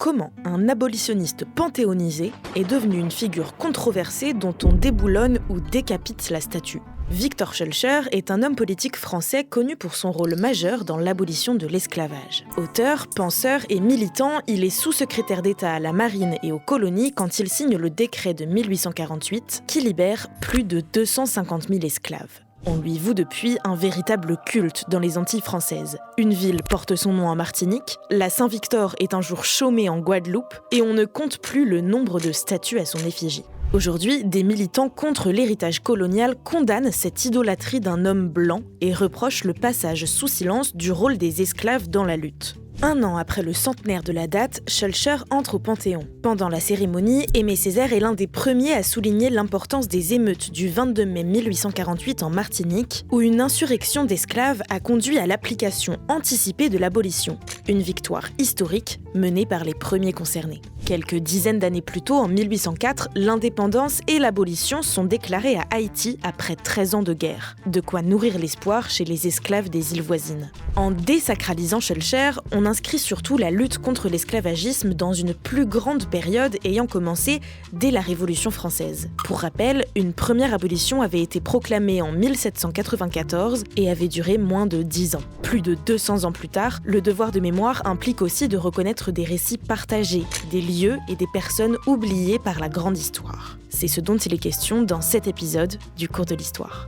Comment un abolitionniste panthéonisé est devenu une figure controversée dont on déboulonne ou décapite la statue. Victor Schœlcher est un homme politique français connu pour son rôle majeur dans l'abolition de l'esclavage. Auteur, penseur et militant, il est sous-secrétaire d'État à la Marine et aux colonies quand il signe le décret de 1848 qui libère plus de 250 000 esclaves. On lui voue depuis un véritable culte dans les Antilles françaises. Une ville porte son nom en Martinique, la Saint-Victor est un jour chômée en Guadeloupe et on ne compte plus le nombre de statues à son effigie. Aujourd'hui, des militants contre l'héritage colonial condamnent cette idolâtrie d'un homme blanc et reprochent le passage sous silence du rôle des esclaves dans la lutte. 1 an après le centenaire de la date, Schœlcher entre au Panthéon. Pendant la cérémonie, Aimé Césaire est l'un des premiers à souligner l'importance des émeutes du 22 mai 1848 en Martinique, où une insurrection d'esclaves a conduit à l'application anticipée de l'abolition. Une victoire historique menée par les premiers concernés. Quelques dizaines d'années plus tôt, en 1804, l'indépendance et l'abolition sont déclarées à Haïti après 13 ans de guerre. De quoi nourrir l'espoir chez les esclaves des îles voisines. En désacralisant Schœlcher, on inscrit surtout la lutte contre l'esclavagisme dans une plus grande période ayant commencé dès la Révolution française. Pour rappel, une première abolition avait été proclamée en 1794 et avait duré moins de 10 ans. Plus de 200 ans plus tard, le devoir de mémoire implique aussi de reconnaître des récits partagés, des lieux et des personnes oubliées par la grande histoire. C'est ce dont il est question dans cet épisode du Cours de l'Histoire.